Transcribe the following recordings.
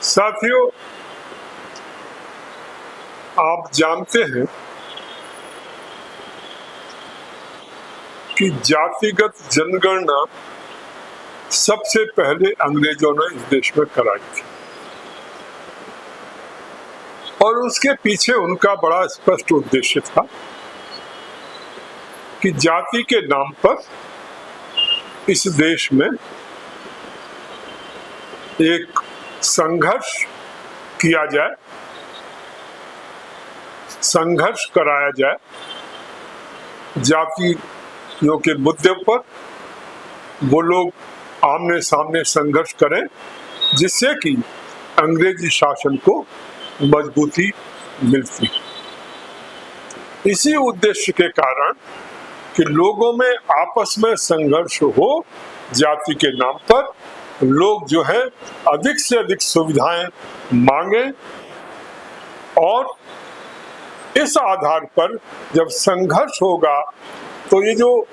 साथियों, आप जानते हैं कि जातिगत जनगणना सबसे पहले अंग्रेजों ने इस देश में कराई थी और उसके पीछे उनका बड़ा स्पष्ट उद्देश्य था कि जाति के नाम पर इस देश में एक संघर्ष किया जाए, संघर्ष कराया जाए, जातियों के मुद्दे पर वो लोग आमने सामने संघर्ष करें, जिससे कि अंग्रेजी शासन को मजबूती मिलती। इसी उद्देश्य के कारण कि लोगों में आपस में संघर्ष हो, जाति के नाम पर लोग जो है अधिक से अधिक सुविधाएं मांगे और इस आधार पर जब संघर्ष होगा तो ये जो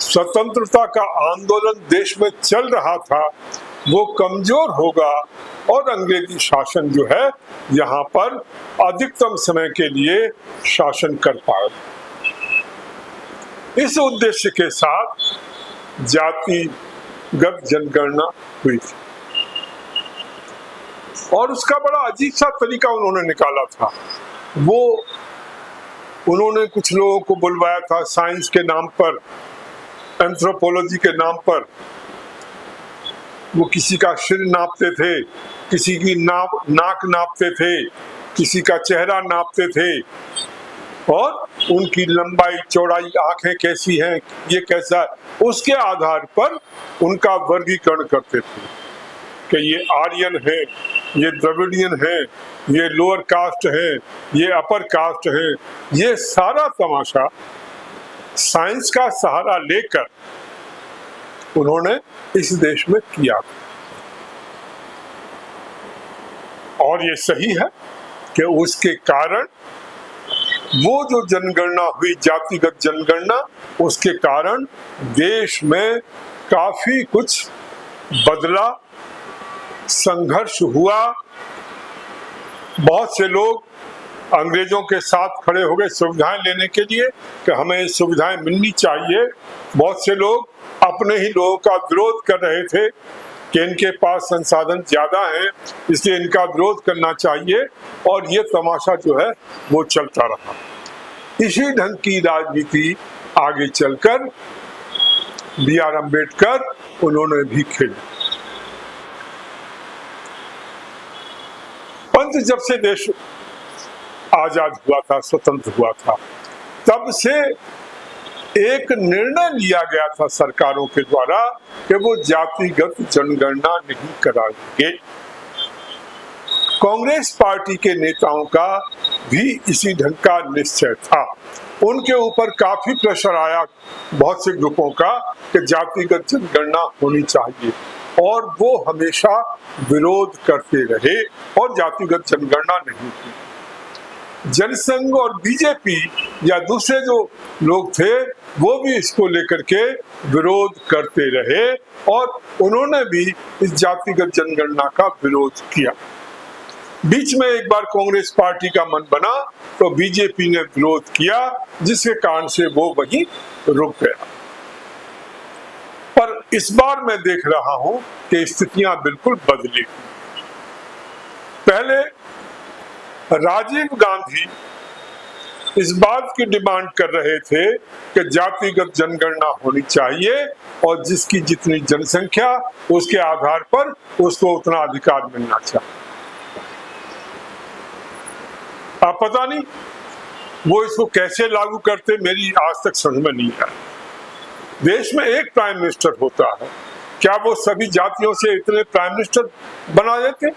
स्वतंत्रता का आंदोलन देश में चल रहा था वो कमजोर होगा और अंग्रेजी शासन जो है यहाँ पर अधिकतम समय के लिए शासन कर पाएगा। इस उद्देश्य के साथ जातिगत जनगणना हुई थी और उसका बड़ा अजीब सा तरीका उन्होंने निकाला था। वो उन्होंने कुछ लोगों को बुलवाया था साइंस के नाम पर, एंथ्रोपोलॉजी के नाम पर। वो किसी का सिर नापते थे, किसी की नाक नापते थे, किसी का चेहरा नापते थे और उनकी लंबाई चौड़ाई, आंखें कैसी हैं, ये कैसा है, उसके आधार पर उनका वर्गीकरण करते थे कि ये आर्यन है, ये द्रविडियन है, ये लोअर कास्ट है, ये अपर कास्ट है। ये सारा तमाशा साइंस का सहारा लेकर उन्होंने इस देश में किया और ये सही है कि उसके कारण वो जो जनगणना हुई, जातिगत जनगणना, उसके कारण देश में काफी कुछ बदला, संघर्ष हुआ। बहुत से लोग अंग्रेजों के साथ खड़े हो गए सुविधाएं लेने के लिए कि हमें सुविधाएं मिलनी चाहिए। बहुत से लोग अपने ही लोगों का विरोध कर रहे थे कि इनके पास संसाधन ज्यादा हैं, इसलिए इनका विरोध करना चाहिए और ये तमाशा जो है वो चलता रहा। इसी ढंग की राजनीति आगे चलकर B.R. अम्बेडकर उन्होंने भी खेली। पंत जब से देश आजाद हुआ था, स्वतंत्र हुआ था, तब से एक निर्णय लिया गया था सरकारों के द्वारा कि वो जातिगत जनगणना नहीं कराएंगे। कांग्रेस पार्टी के नेताओं का भी इसी ढंग का निश्चय था। उनके ऊपर काफी प्रेशर आया बहुत से ग्रुपों का कि जातिगत जनगणना होनी चाहिए और वो हमेशा विरोध करते रहे और जातिगत जनगणना नहीं हुई। जनसंघ और बीजेपी या दूसरे जो लोग थे वो भी इसको लेकर के विरोध करते रहे और उन्होंने भी इस जातिगत जनगणना का विरोध किया। बीच में एक बार कांग्रेस पार्टी का मन बना तो बीजेपी ने विरोध किया, जिसके कारण से वो वहीं रुक गया। पर इस बार मैं देख रहा हूं कि स्थितियां बिल्कुल बदली। पहले राजीव गांधी इस बात की डिमांड कर रहे थे कि जातिगत जनगणना होनी चाहिए और जिसकी जितनी जनसंख्या उसके आधार पर उसको उतना अधिकार मिलना चाहिए। अब पता नहीं वो इसको कैसे लागू करते, मेरी आज तक समझ में नहीं आया। देश में एक प्राइम मिनिस्टर होता है, क्या वो सभी जातियों से इतने प्राइम मिनिस्टर बना देते?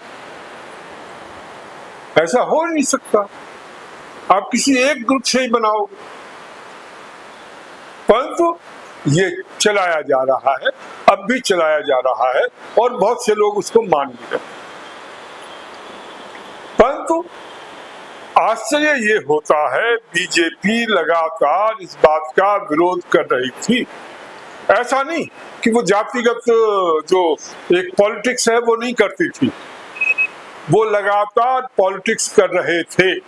ऐसा हो नहीं सकता। आप किसी एक ग्रुप से ही बनाओगे, परंतु ये चलाया जा रहा है, अब भी चलाया जा रहा है और बहुत से लोग उसको मान भी रहे। परंतु आश्चर्य ये होता है, बीजेपी लगातार इस बात का विरोध कर रही थी। ऐसा नहीं कि वो जातिगत जो एक पॉलिटिक्स है वो नहीं करती थी, वो लगातार पॉलिटिक्स कर रहे थे।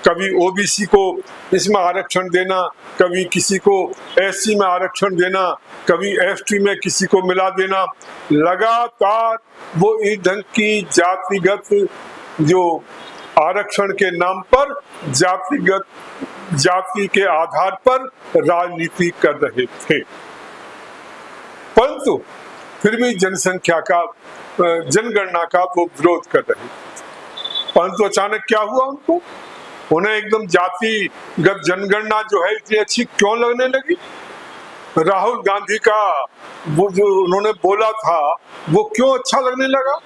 कभी ओबीसी को इसमें आरक्षण देना, कभी किसी को एससी में आरक्षण देना, कभी एसटी में किसी को मिला देना। लगातार वो इस ढंग की जातिगत जो आरक्षण के नाम पर जाति के आधार पर राजनीति कर रहे थे। परंतु फिर भी जनगणना का वो विरोध कर रहे थे। परंतु अचानक क्या हुआ उनको, उन्हें एकदम जातिगत जनगणना जो है इतनी अच्छी क्यों लगने लगी? राहुल गांधी का वो जो उन्होंने बोला था वो क्यों अच्छा लगने लगा?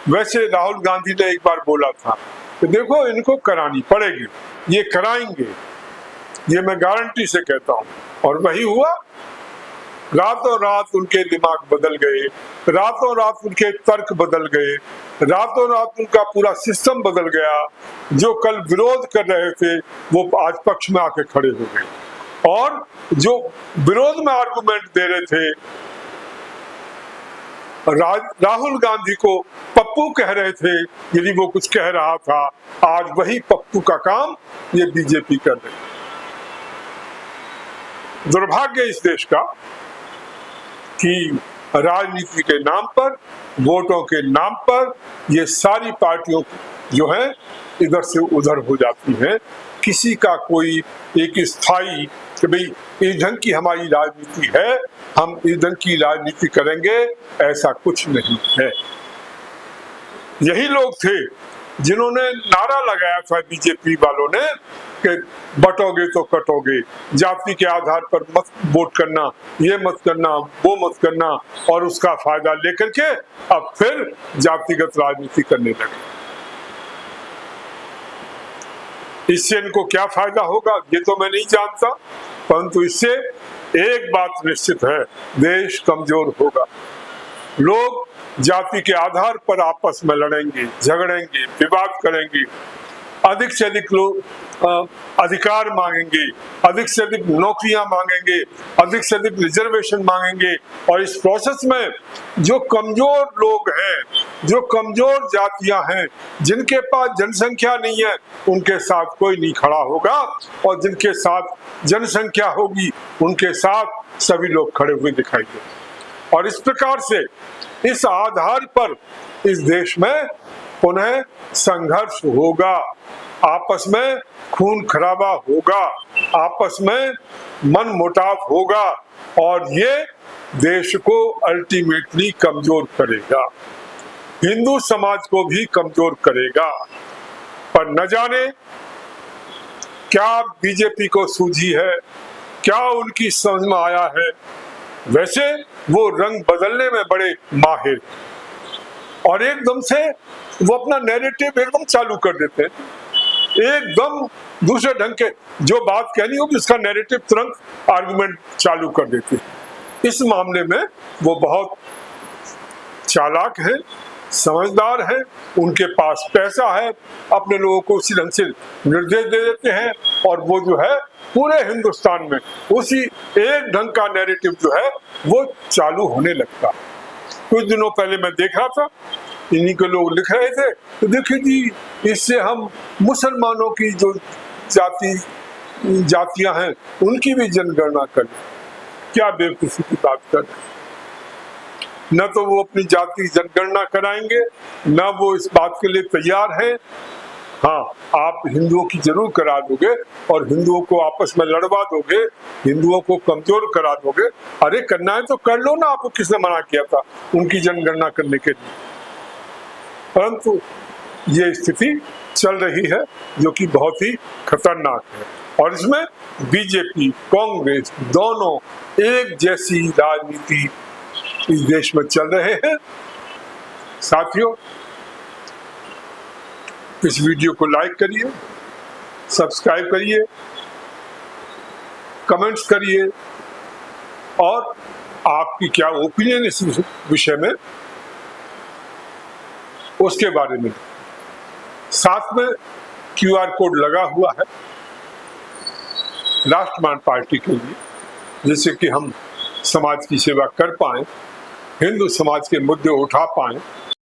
वैसे राहुल गांधी ने एक बार बोला था कि देखो इनको करानी पड़ेगी, ये कराएंगे, ये मैं गारंटी से कहता हूं। और वही हुआ। रातों रात उनके दिमाग बदल गए, रातों रात उनके तर्क बदल गए, रातों रात उनका पूरा सिस्टम बदल गया। जो कल विरोध कर रहे थे वो आज पक्ष में आके खड़े हो गए, और जो विरोध में आर्गुमेंट दे रहे थे, राहुल गांधी को पप्पू कह रहे थे यदि वो कुछ कह रहा था, आज वही पप्पू का काम ये बीजेपी कर रही है। दुर्भाग्य इस देश का कि राजनीति के नाम पर, वोटों के नाम पर ये सारी पार्टियों जो है इधर से उधर हो जाती हैं। किसी का कोई एक स्थायी कि भाई इस ढंग की हमारी राजनीति है, हम इस ढंग की राजनीति करेंगे, ऐसा कुछ नहीं है। यही लोग थे जिन्होंने नारा लगाया था बीजेपी वालों ने कि बटोगे तो कटोगे, जाति के आधार पर मत वोट करना, ये मत करना, वो मत करना, और उसका फायदा लेकर के अब फिर जातिगत राजनीति करने लगे। इससे इनको क्या फायदा होगा ये तो मैं नहीं जानता, परंतु इससे एक बात निश्चित है, देश कमजोर होगा। लोग जाति के आधार पर आपस में लड़ेंगे, झगड़ेंगे, विवाद करेंगे, अधिक से अधिक लोग अधिकार मांगेंगे, अधिक से अधिक नौकरियां मांगेंगे, अधिक से अधिक रिजर्वेशन मांगेंगे, और इस प्रोसेस में जो कमजोर लोग हैं, जो कमजोर जातियां हैं, जिनके पास जनसंख्या नहीं है, उनके साथ कोई नहीं खड़ा होगा, और जिनके साथ जनसंख्या होगी उनके साथ सभी लोग खड़े हुए दिखाई देंगे। और इस प्रकार से इस आधार पर इस देश में पुनः संघर्ष होगा, आपस में खून खराबा होगा, आपस में मन मुटाव होगा, और ये देश को अल्टीमेटली कमजोर करेगा, हिंदू समाज को भी कमजोर करेगा। पर न जाने क्या बीजेपी को सूझी है, क्या उनकी समझ में आया है। वैसे वो रंग बदलने में बड़े माहिर, और एकदम से वो अपना नैरेटिव एकदम चालू कर देते हैं, एकदम दूसरे ढंग के जो बात कहनी होगी उसका नैरेटिव तुरंत आर्गुमेंट चालू कर देते हैं। इस मामले में वो बहुत चालाक है, समझदार है, उनके पास पैसा है, अपने लोगों को उसी ढंग से निर्देश दे देते हैं, और वो जो है पूरे हिंदुस्तान में उसी एक ढंग का नैरेटिव जो है वो चालू होने लगता। कुछ दिनों पहले मैं देख रहा था, इन्हीं के लोग लिख रहे थे, तो देखिए जी इससे हम मुसलमानों की जो जातियां हैं उनकी भी जनगणना कर लें। क्या बेवकूफी की बात कर रहे हैं। न तो वो अपनी जाति जनगणना कराएंगे, न वो इस बात के लिए तैयार है। हाँ, आप हिंदुओं की जरूर करा दोगे और हिंदुओं को आपस में लड़वा दोगे, हिंदुओं को कमजोर करा दोगे। अरे करना है तो कर लो ना, आपको किसने मना किया था उनकी जनगणना करने के लिए। परंतु ये स्थिति चल रही है जो कि बहुत ही खतरनाक है, और इसमें बीजेपी कांग्रेस दोनों एक जैसी राजनीति इस देश में चल रहे हैं। साथियों, इस वीडियो को लाइक करिए, सब्सक्राइब करिए, कमेंट्स करिए, और आपकी क्या ओपिनियन इस विषय में उसके बारे में। साथ में QR कोड लगा हुआ है राष्ट्रवान पार्टी के लिए, जिससे कि हम समाज की सेवा कर पाएं, हिंदू समाज के मुद्दे उठा पाएं,